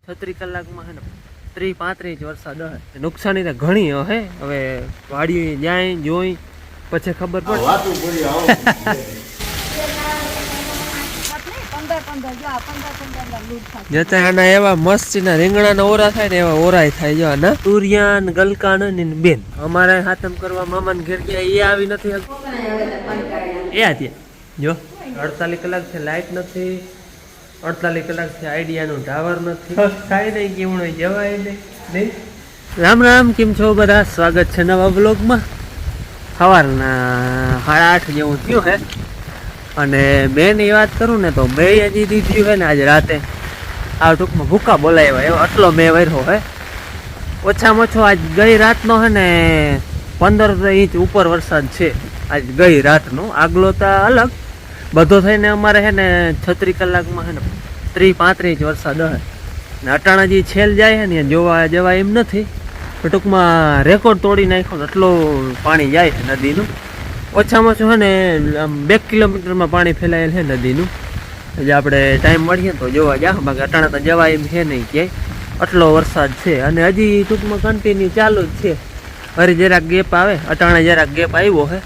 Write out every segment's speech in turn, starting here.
36 કલાકમાં હે ને 30-35 ઇંચ વરસાદ હે. નુકસાની તો ઘણી હે. હવે વાડી જાય જોઈ પછી ખબર પડે. જતા આના એવા મસ્તીના રીંગણાના ઓરા થાય ને એવા ઓરાય થાય. જો આના તુરિયાન ગલકાન ને બેન અમારે હાથમ કરવા મામાને ઘેર ગયા એ આવી નથી. એ હતી જો 48 કલાક છે લાઈટ નથી, 48 કલાક છે આઈડિયાનું ટાવર નથી. થાય નહીં કેવું જવાય નહીં. રામ રામ, કેમ છો બધા? સ્વાગત છે નવા બ્લોગમાં. સવારના 8:30 જેવું થયું હે અને બેની વાત કરું ને તો બે હજી દીધું હે ને આજે રાતે આ ટૂંકમાં ભૂકા બોલાવ્યા એવો આટલો મેં વર્યો હે. ઓછામાં ઓછો આજ ગઈ રાતનો હે ને 15 ઇંચ ઉપર વરસાદ છે આજ ગઈ રાતનો. આગલો તો અલગ બધો થઈને અમારે હે ને 36 કલાકમાં હે ને 30-35 ઇંચ વરસાદ હે ને અટાણા જે છેલ જાય છે ને જોવા જવાય એમ નથી. ટૂંકમાં રેકોર્ડ તોડી નાખ્યો ને એટલું પાણી જાય છે નદીનું. ઓછામાં ઓછું હે ને આમ 2 કિલોમીટરમાં પાણી ફેલાયેલ છે નદીનું. એટલે આપણે ટાઈમ મળીએ તો જોવા જા, બાકી અટાણા તો જવાય એમ છે નહીં ક્યાંય, આટલો વરસાદ છે. અને હજી ટૂંકમાં કન્ટિન્યુ ચાલુ જ છે. ફરી જરાક ગેપ આવે, અટાણે જરાક ગેપ આવ્યો હે,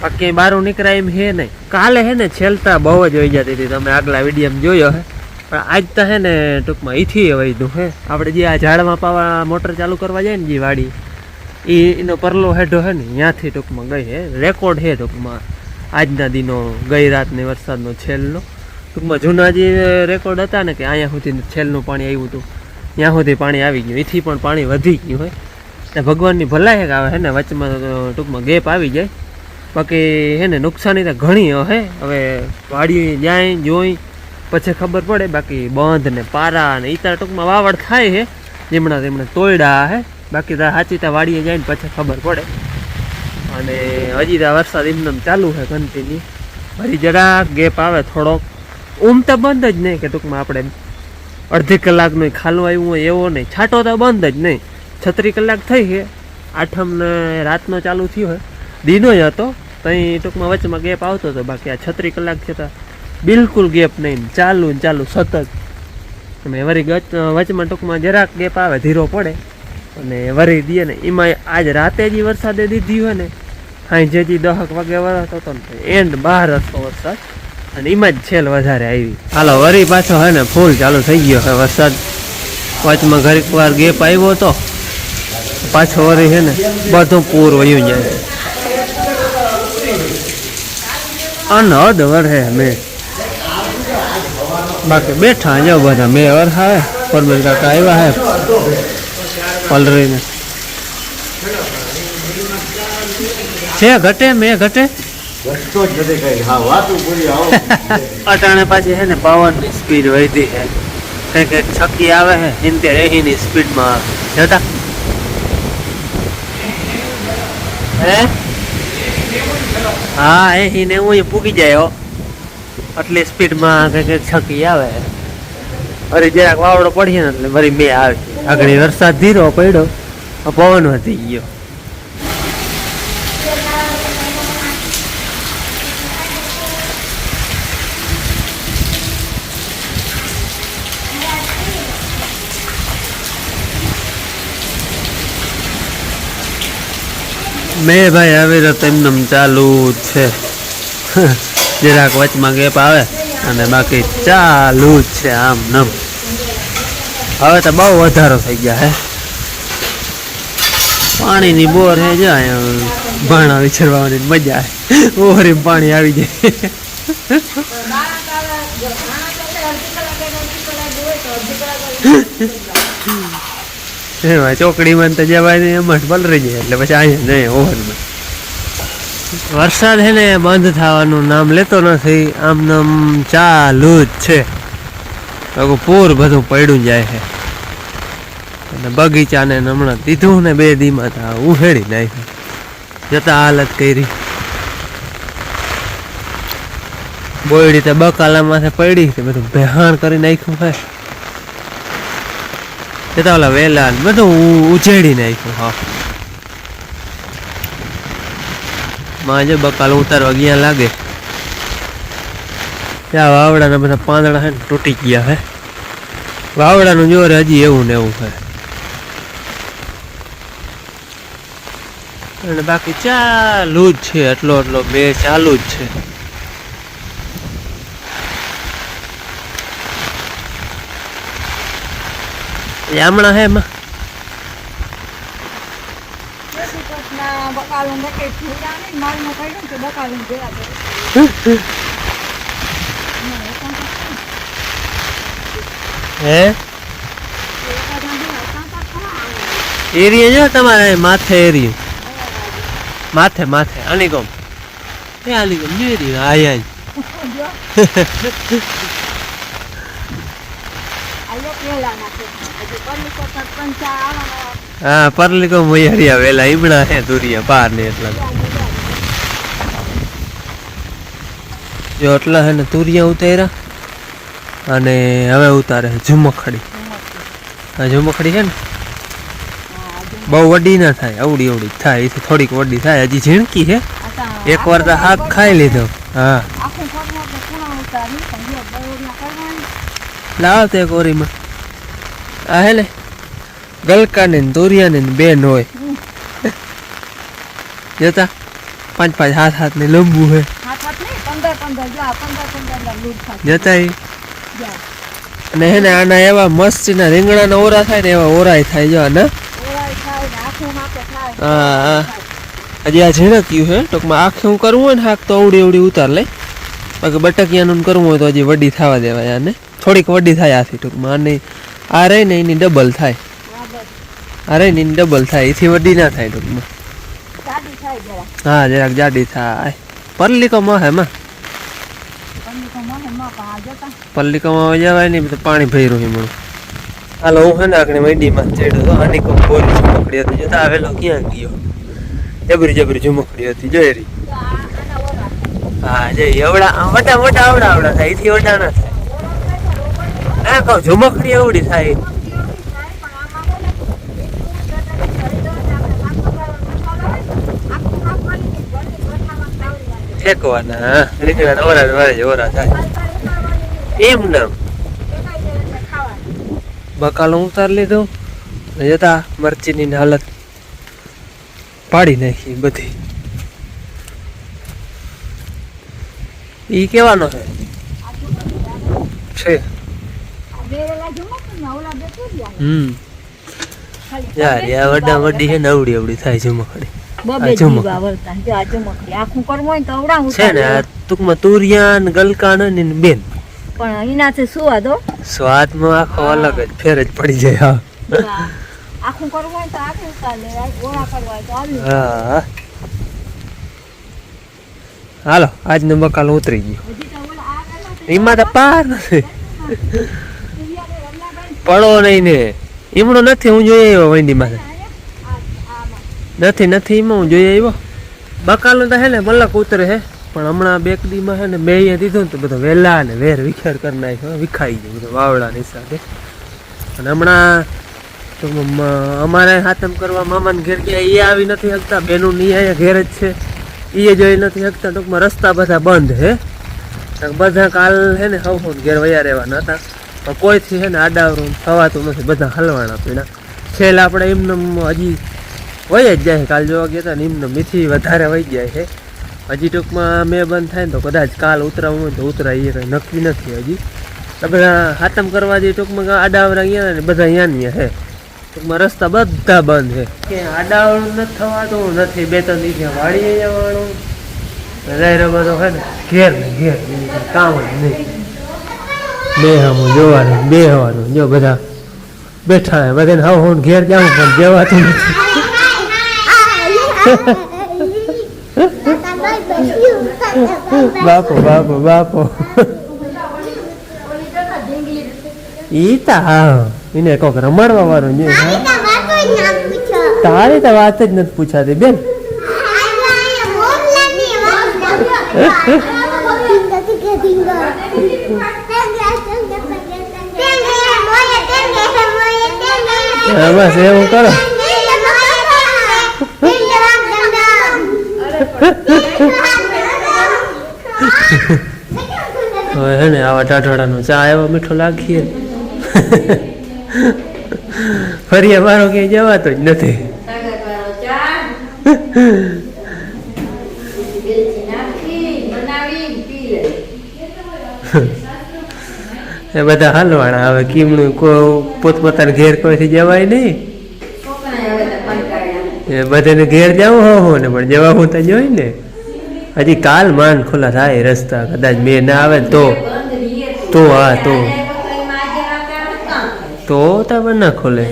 બાકી બહાર નીકળાય એમ હે નહીં. કાલે હે ને છેલતા બહુ જ વહી જતી હતી, તમે આગલા વિડીયોમાં જોયો હે. પણ આજ તો હે ને ટૂંકમાં અહીંથી વહીધું હે. આપણે જે આ ઝાડમાં પાવા મોટર ચાલુ કરવા જાય ને જે વાડી એનો પરલો હેઠો હે ને ત્યાંથી ટૂંકમાં ગઈ હે. રેકોર્ડ હે ટૂંકમાં આજના દિનો ગઈ રાતની વરસાદનો છેલ્લો. ટૂંકમાં જૂના જે રેકોર્ડ હતા ને કે અહીંયા સુધી છેલ્લું પાણી આવ્યું હતું ત્યાં સુધી પાણી આવી ગયું, એથી પણ પાણી વધી ગયું હોય. ને ભગવાનની ભલાઈ આવે હે ને વચમાં ટૂંકમાં ગેપ આવી જાય. બાકી હે ને નુકસાની તો ઘણી હે. હવે વાડી જાય જોઈ પછી ખબર પડે. બાકી બંધ ને પારા ને ઈતા ટૂંકમાં વાવડ થાય છે જેમણા તોયડા હે. બાકી તો સાચી તો વાડીએ જાય ને પછી ખબર પડે. અને હજી તો વરસાદ એમને ચાલુ છે કન્ટિન્યુ. ફરી જરાક ગેપ આવે થોડોક, તો બંધ જ નહીં કે ટૂંકમાં આપણે અડધી કલાકનું ખાલું આવ્યું હોય એવો નહીં. છાંટો તો બંધ જ નહીં. 36 કલાક થઈ છે. આઠમને રાતનો ચાલુ થયો હોય, દીનો જ હતો ત્યાં ટૂંકમાં વચમાં ગેપ આવતો હતો. બાકી આ 36 કલાક છતાં બિલકુલ ગેપ નહીં, ચાલુ ને ચાલુ સતત. અને વરી વચમાં ટૂંકમાં જરાક ગેપ આવે ધીરો પડે અને વરી દે ને. એમાં આજ રાતે જે વરસાદે દીધી હોય ને સાંજે જે 10 વાગે વરસ હતો ને એન્ડ 12 હતો વરસાદ અને એમાં જ છેલ વધારે આવી. હાલો વરી પાછો હે ને ફૂલ ચાલુ થઈ ગયો હે વરસાદ. વચમાં ઘડીક વાર ગેપ આવ્યો હતો, પાછો વરી છે ને બધું પૂર વયું જાય. અનહદ વરહે મેં. બાકી બેઠા જાવ બધા મેં વરહા હે. પરમેશ કાકા આવ્યા હે પલરીને છે ઘટે મેં ઘટે અટાણે પાછી છે ને પવનની સ્પીડ વધી છે. કંઈક છક્કી આવે છે 70-80 ની સ્પીડમાં જતા હે. હા 80 ને હું પૂગી જાય આટલી સ્પીડમાં કંઈક છક્કી આવે. અરે જરાક વાવડો પડીએ ને એટલે વરી બે આવે. આગળ વરસાદ ધીરો પડ્યો, પવન વધી ગયો. મેં ભાઈ હવે તો એમને ચાલુ જ છે. જરાક વચમાં ગેપ આવે અને બાકી ચાલુ જ છે આમ નમ. હવે તો બહુ વધારો થઈ ગયા હે. પાણીની બોર હે જાય ભાણા વિચરવાની મજા આવે. ઓહરી પાણી આવી જાય. એમાં ચોકડીમાં તો જવાય ને એમ જ પલરી જાય એટલે પછી અહીંયા નહીં ઓવરમાં. વરસાદ હે ને બંધ થવાનું નામ લેતો નથી, આમ નામ ચાલુ જ છે. પૂર બધું પડ્યું જાય છે અને બગીચાને હમણાં દીધું ને 2 દીમાં તો ઉહેડી નાખ્યું. જતા હાલત કરી બોયડી તો બકાલામાં પડી બધું બેહાણ કરી નાખ્યું છે. જતા ઓલા વેલા બધું ઉછેડી નાખ્યું. હા માં જો બકાલ ઉતારવા ગયા લાગે ત્યાં વાવડાના બધા પાંદડા હે ને તૂટી ગયા હે. વાવડાનું જોર હજી એવું ને એવું છે અને બાકી ચાલુ જ છે એટલો બે ચાલુ જ છે હમણાં હે એમાં હે એરિયા જો તમારે માથે એરિયું માથે માથે અનિગમ એ અનિગમ જો એરિયું આયા હા પરલિકો મૈયારિયા વેલા ઈમણા હે દુરિયા પાર ને એટલા જો એટલા હે ને તુરિયા ઉતાર્યા અને હવે ઉતારે ઝુમખડી આ ઝુમખડી છે ને બહુ વડી ના થાય અવડી અવડી થાય એથી થોડીક વડી થાય હજી ઝીણકી છે એકવાર તો હાક ખાઈ લીધો હા લાવો તો એક ઓરીમાં આ હે ને ગલકાને ને દોરિયાને બેન હોય જતા 5-5 હાથ ને લંબુ હે જતા અને હે ને આના એવા મસ્ત ના રીંગણાના ઓરા થાય ને એવા ઓરાય થાય જો આના હા હજી આ ઝીણક્યું હે ટૂંકમાં આખે હું કરવું હોય ને હાક તો અવડી અવડી ઉતાર લે બાકી બટકિયાનું કરવું હોય તો હજી વડી થવા દેવાય આને થોડીક વડી થાય આથી ટૂંકમાં આની આ રહી ને એની ડબલ થાય આ રહી ને એની ડબલ થાય એથી વડી ના થાય ટૂંકમાં હા જરાક જાડી થાય પરલિકોમાં હે માં પલ્લિકામાં જવાય નહીં તો પાણી ભર્યું હિમણું હાલો હું હે ને આગળ મંડીમાં ચડ્યો તો આની કોઈ બોરી ઝુમખડી હતી જતા આવેલો ક્યાં ગયો જબરી જબરી ઝુમખડી હતી જોઈ રહી હા જઈ એવડા મોટા મોટા આવડા થાય એથી વડા ના થાય હા કહું ઝુમખડી એવડી થાય ફેંકવાના રીંગણા ઓરા થાય એમ નામ બકાલો ઉતાર લીધો જતા મરચીની હાલત પાડી નાખી બધી ઈ કેવાનો છે યાર યા વડા વડી છે ને અવડી અવડી થાય ઝુમખડી છે ને ટૂંકમાં તુરિયા ને ગલકા ને બેન પણ એનાથી સ્વાદ સ્વાદમાં આખો અલગ જ ફેર જ પડી જાય આખું કરવું હોય તો આખું ઉતાર લેવાય ગોળા કરવા તો આવી હા હાલો આજનો બકાલો ઉતરી ગયો એમાં તો પાર નથી પડો નહીં ને એમણો નથી હું જોઈ આવ્યો વંડીમાં નથી એમાં હું જોઈ આવ્યો બકાલો તો હે ને મલક ઉતરે હે પણ હમણાં બેકડીમાં છે ને બે દીધો ને તો બધો વેલા ને વેર વિખેર કરી નાખ્યો વિખાઈ ગયો બધો વાવડાની સાથે અને હમણાં તો અમારે હાથમ કરવા મામાને ઘેર ગયા એ આવી નથી શકતા બેનું ની અહીંયા ઘેર જ છે એ જોઈ નથી શકતા ટૂંકમાં રસ્તા બધા બંધ હે બધા કાલ હે ને હવ ઘેર વયા રહેવાના હતા પણ કોઈથી છે ને આડાવરું થવાતું નથી બધા હલવાના પીણા છેલ્લે આપણે એમને હજી વહી જ જાય કાલ જોવા ગયા હતા ને એમને મીઠી વધારે વહી જાય છે હજી ટૂંકમાં મેં બંધ થાય ને તો કદાચ કાલ ઉતરાવું હોય તો ઉતરાય એ કંઈ નક્કી નથી હજી બધા હાથમ કરવા જઈએ ટૂંકમાં આડાવરા ગયા ને બધા અહીંયા હે ટૂંકમાં રસ્તા બધા બંધ છે કે આડાવડું નથી થવાતું નથી 2-3 દિવસે વાળીએ જવાનું રહે બધો હે ને ઘેર કામ જ નહીં બે હમું જોવાનું બે હવાનું જો બધા બેઠા હે બધાને હું ઘેર જાઉં પણ જવાતું નથી બાપો ઈ તા હા એને કોક રમાડવા વાળું છે તારી તો વાત જ નથી પૂછાતી બેન બસ એવું કરો હવે હે ને આવા ટાઢોડાનો ચા એવો મીઠો લાગીએ ફરી અમારો ક્યાંય જવાતો જ નથી. તગારવાળો ચા વેલચી નાખી બનાવી પી લે. એ બધા હાલવાળા હવે કીમણું પોતપોતાના ઘેર કોઈથી જવાય નહીં. છોકરાએ હવે તો કંટાળ્યા. એ બધાને ઘેર જવું હો ને પણ જવા હું તો જોઈ ને. હજી કાલ માંડ ખુલ્લા થાય રસ્તા, કદાચ મેં ના આવે ને તો બંધ રહીએ તો હા તો બકરીમાં આજે રાતે આવે કામ કરે. તો તમે ના ખોલે.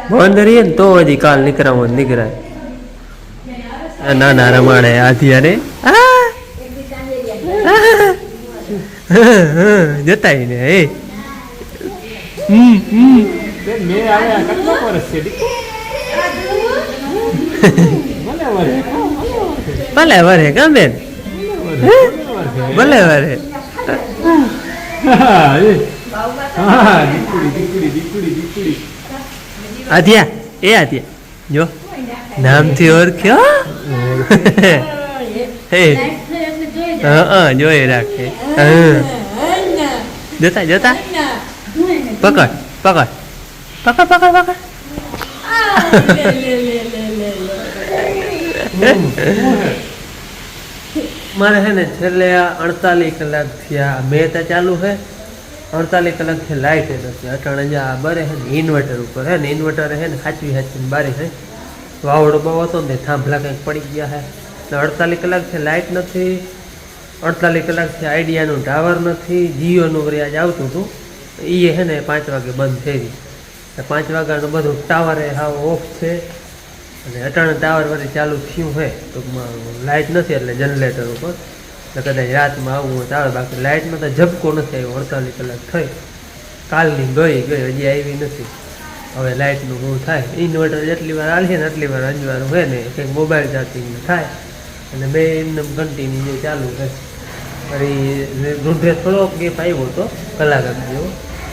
બંધ રહીએ ને તો હજી કાલ નીકળાવો નીકળાય. આ નાના રમાડે આથી અરે જતા ને એ ભલે વરે કા બેન, ભલે વરે. આધ્યા એ આધ્યા જો નામથી ઓળખ્યો. હે હા જોઈ રાખે. જોતા જોતા પકડ પકડ પકડ પકડ પકડ. મારે છે ને છેલ્લે 48 કલાક થયા મેં તો ચાલુ છે. 48 કલાકથી લાઇટ નથી. અટાણે જે આ બરે છે ને ઇન્વર્ટર ઉપર છે ને, ઇન્વર્ટર છે ને સાચવીને બારી છે. વાવડો બહુ હતો ને થાંભલા કંઈક પડી ગયા છે. 48 કલાકથી લાઇટ નથી. 48 કલાકથી આઈડિયાનું ટાવર નથી. જીઓનું રિયાજ આવતું હતું એ છે ને 5 વાગે બંધ થઈ ગયું. 5 વાગ્યાનું બધું ટાવરે હાવ ઓફ છે. અને અટાણે ટાવર વળી ચાલુ થયું છે. ટૂંકમાં લાઇટ નથી એટલે જનરેટર ઉપર એટલે કદાચ રાતમાં આવવું હોય તો આવે. બાકી લાઇટમાં તો ઝબકો નથી આવ્યો. 48 કલાક થઈ કાલની ગઈ હજી આવી નથી. હવે લાઇટનું બહુ થાય. ઇન્વર્ટર જેટલી વાર આવીએ ને એટલી વાર અંજવાળું હોય ને કંઈક મોબાઈલ ચાર્જિંગ થાય અને બે એમને કન્ટિન્યુ ચાલુ છે. વળી રૂઢે થોડોક ગેપ આવ્યો હતો કલાક જેવો,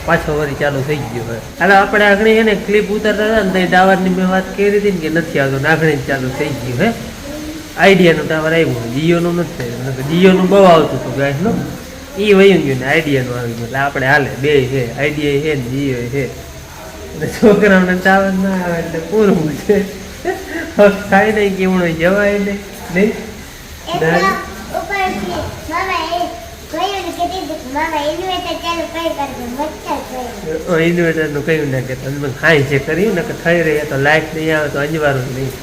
પાછો વળી ચાલુ થઈ ગયો હોય. હાલો આપણે આગળ એને ક્લિપ ઉતારતા હતા ને ત્યાં ટાવરની મેં વાત કરી હતી ને કે નથી આવતો, આગળ જ ચાલુ થઈ ગયું હે. આઈડિયાનું ટાવર આવ્યું, જીઓનું નથી થયું. જીઓનું બહુ આવતું હતું ગાયનું, એ વયું ગયું ને આઈડિયાનું આવી ગયું. એટલે આપણે હાલે બે છે, આઈડિયા છે ને જીઓ છે. અને છોકરાઓને ટાવર ના આવે એટલે પૂરું છે. થાય નહીં કેવું જવાય નહીં નહીં. ઇન્વર્ટરનું કયું ના કે તમે હાઈ છે કર્યું ને કે થઈ રહી તો લાઈટ નહીં આવે તો અંજવારું નહીં.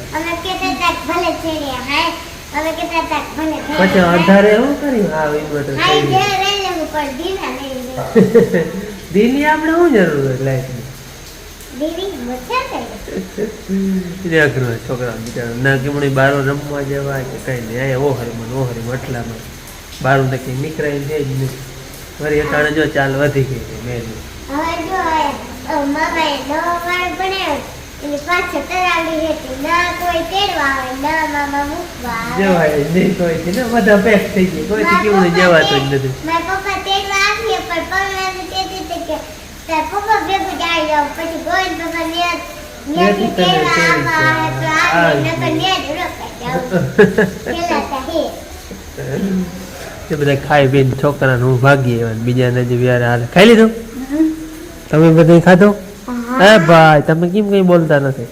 પછી અંધારે એવું કર્યું હા ઇન્વર્ટર દીની આપણે શું જરૂર હોય લાઈટની. અઘરું છોકરા બિચારા ના કેમણી બારો રમવા જવાય કે કઈ નહીં. અહીંયા ઓહરીમાં અટલામાં બારું તો કઈ નીકળાય છે જ નહીં. વળી અટાણે જો ચાલ વધી ગઈ છે મેં જવાય નહીં કોઈથી ને બધા પેક થઈ ગઈ. કોઈથી કેવું જવાતું જ નથી. બધા ખાઈ પીને છોકરાને હું ભાગી બીજાને જે વ્યારે હાલે. ખાઈ લીધું તમે બધું ખાધું? હે ભાઈ તમે કેમ કઈ બોલતા નથી?